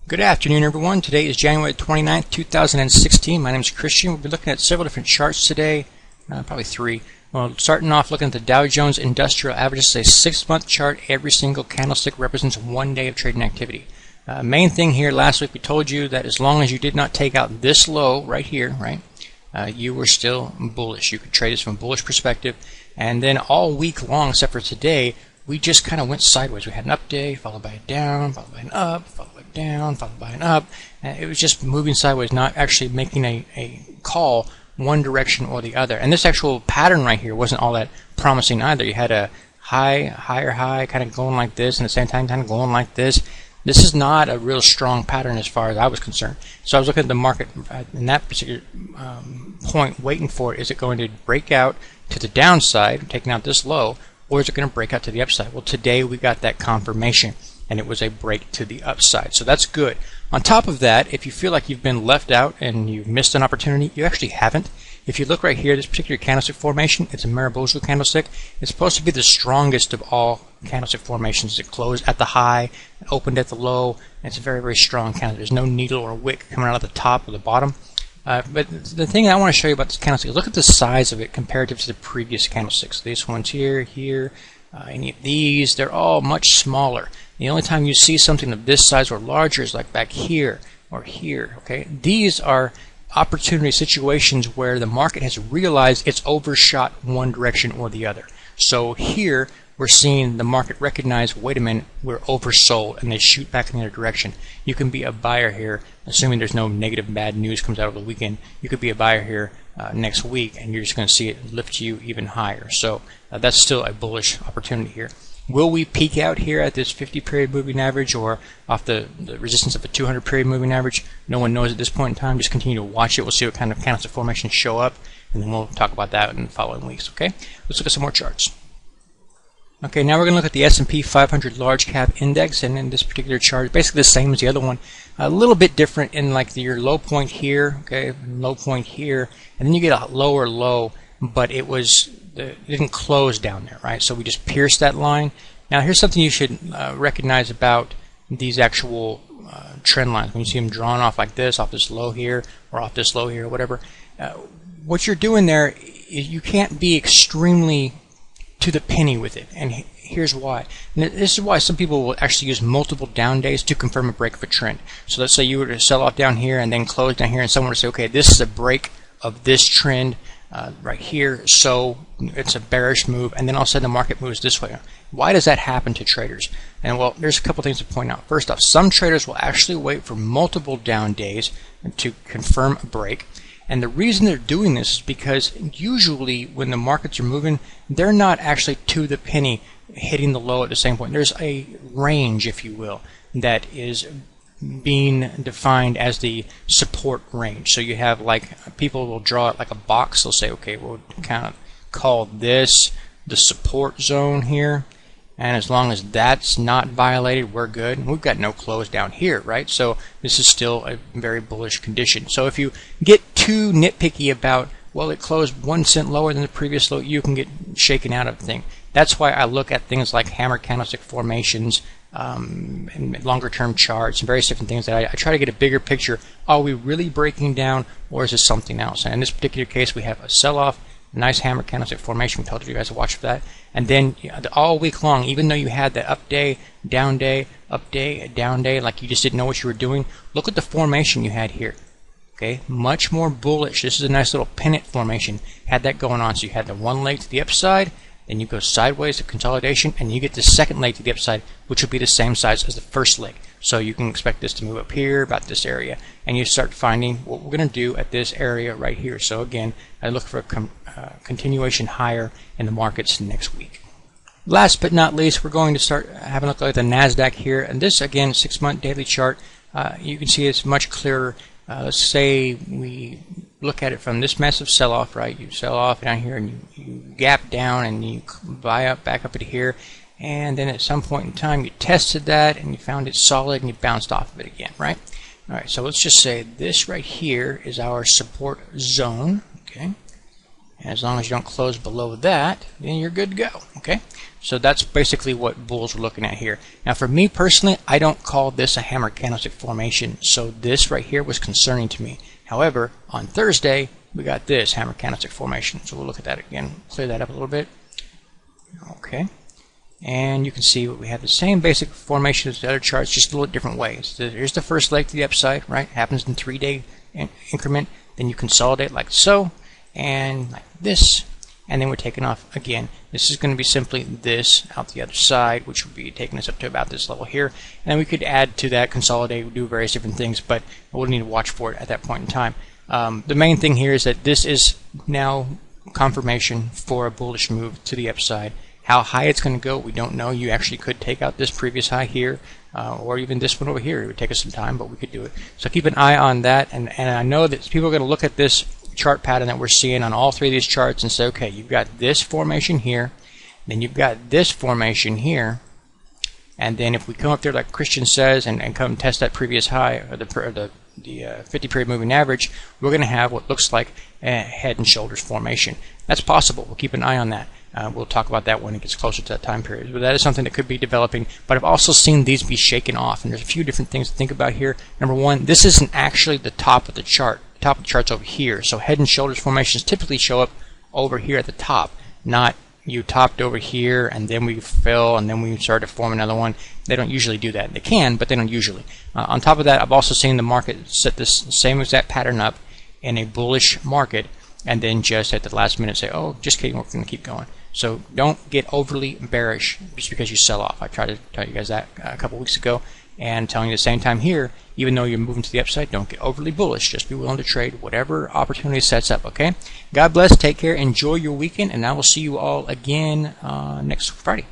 Good afternoon, everyone. Today is January 29th, 2016. My name is Christian. We'll be looking at several different charts today, probably three. Well, starting off looking at the Dow Jones Industrial Average. This is a 6-month chart. Every single candlestick represents 1 day of trading activity. Main thing here, last week we told you that as long as you did not take out this low right here, right, you were still bullish. You could trade this from a bullish perspective. And then all week long, except for today, we just kind of went sideways. We had an up day, followed by a down, followed by an up, followed by a down, followed by an up. And it was just moving sideways, not actually making a call one direction or the other. And this actual pattern right here wasn't all that promising either. You had a high, higher high, kind of going like this, and at the same time kind of going like this. This is not a real strong pattern as far as I was concerned. So I was looking at the market in that particular point, waiting for it. Is it going to break out to the downside, taking out this low, or is it going to break out to the upside? Well, today we got that confirmation, and it was a break to the upside. So that's good. On top of that, if you feel like you've been left out and you've missed an opportunity, you actually haven't. If you look right here, this particular candlestick formation, it's a Marubozu candlestick. It's supposed to be the strongest of all candlestick formations. It closed at the high, opened at the low, and it's a very, very strong candle. There's no needle or wick coming out of the top or the bottom. But the thing I want to show you about this candlestick, look at the size of it comparative to the previous candlesticks. These ones here, any of these, they're all much smaller. The only time you see something of this size or larger is like back here or here. Okay, these are opportunity situations where the market has realized it's overshot one direction or the other. So here we're seeing the market recognize, wait a minute, we're oversold, and they shoot back in the other direction. You can be a buyer here, assuming there's no negative bad news comes out over the weekend. You could be a buyer here next week, and you're just going to see it lift you even higher. So that's still a bullish opportunity here. Will we peak out here at this 50-period moving average or off the resistance of a 200-period moving average? No one knows at this point in time. Just continue to watch it. We'll see what kind of candlestick formations show up, and then we'll talk about that in the following weeks. Okay, let's look at some more charts. Okay, now we're going to look at the S&P 500 Large Cap Index, and in this particular chart, basically the same as the other one. A little bit different in like your low point here, okay, low point here, and then you get a lower low, but it didn't close down there, right? So we just pierced that line. Now here's something you should recognize about these actual trend lines. When you see them drawn off like this, off this low here, or off this low here, or whatever, what you're doing there is you can't be extremely to the penny with it, and here's why. And this is why some people will actually use multiple down days to confirm a break of a trend. So let's say you were to sell off down here and then close down here, and someone would say, okay, this is a break of this trend right here, so it's a bearish move, and then all of a sudden the market moves this way. Why does that happen to traders? And well, there's a couple things to point out. First off, some traders will actually wait for multiple down days to confirm a break. And the reason they're doing this is because usually when the markets are moving, they're not actually to the penny hitting the low at the same point. There's a range, if you will, that is being defined as the support range. So you have, like, people will draw it like a box. They'll say, okay, we'll kind of call this the support zone here. And as long as that's not violated, we're good. We've got no close down here, right? So this is still a very bullish condition. So if you get too nitpicky about, well, it closed 1 cent lower than the previous low, you can get shaken out of the thing. That's why I look at things like hammer candlestick formations, and longer term charts and various different things that I try to get a bigger picture. Are we really breaking down, or is this something else? And in this particular case, we have a sell-off, nice hammer candlestick formation. We told you guys to watch for that. And then all week long, even though you had that up day, down day, up day, down day, like you just didn't know what you were doing, look at the formation you had here. Okay, much more bullish. This is a nice little pennant formation. Had that going on. So you had the one leg to the upside, then you go sideways to consolidation, and you get the second leg to the upside, which will be the same size as the first leg. So you can expect this to move up here, about this area, and you start finding what we're going to do at this area right here. So again, I look for a continuation higher in the markets next week. Last but not least, we're going to start having a look at the NASDAQ here, and this again, 6-month daily chart. You can see it's much clearer. Let's say we look at it from this massive sell-off, right? You sell off down here and you gap down and you buy up back up to here, and then at some point in time you tested that and you found it solid and you bounced off of it again, right? All right, so let's just say this right here is our support zone, okay? And as long as you don't close below that, then you're good to go. Okay, so that's basically what bulls we're looking at here. Now for me personally, I don't call this a hammer candlestick formation, so this right here was concerning to me. However, on Thursday we got this hammer candlestick formation, so we'll look at that again, clear that up a little bit. Okay, and you can see we have the same basic formation as the other charts, just a little different ways. Here's the first leg to the upside, right? Happens in 3-day increment. Then you consolidate like so, and like this, and then we're taking off again. This is going to be simply this out the other side, which would be taking us up to about this level here. And then we could add to that, consolidate, do various different things, but we'll need to watch for it at that point in time. The main thing here is that this is now confirmation for a bullish move to the upside. How high it's going to go, we don't know. You actually could take out this previous high here, or even this one over here. It would take us some time, but we could do it. So keep an eye on that, and I know that people are going to look at this chart pattern that we're seeing on all 3 of these charts and say, okay, you've got this formation here, then you've got this formation here, and then if we come up there like Christian says and come test that previous high, or the 50-period moving average, we're going to have what looks like a head and shoulders formation. That's possible. We'll keep an eye on that. We'll talk about that when it gets closer to that time period. But that is something that could be developing. But I've also seen these be shaken off, and there's a few different things to think about here. Number one, this isn't actually the top of the chart. The top of the chart's over here. So head and shoulders formations typically show up over here at the top, not you topped over here and then we fell and then we started to form another one. They don't usually do that. They can, but they don't usually. On top of that, I've also seen the market set this same exact pattern up in a bullish market and then just at the last minute say, oh, just kidding, we're going to keep going. So don't get overly bearish just because you sell off. I tried to tell you guys that a couple weeks ago, and telling you at the same time here, even though you're moving to the upside, don't get overly bullish. Just be willing to trade whatever opportunity sets up, okay? God bless, take care, enjoy your weekend, and I will see you all again next Friday.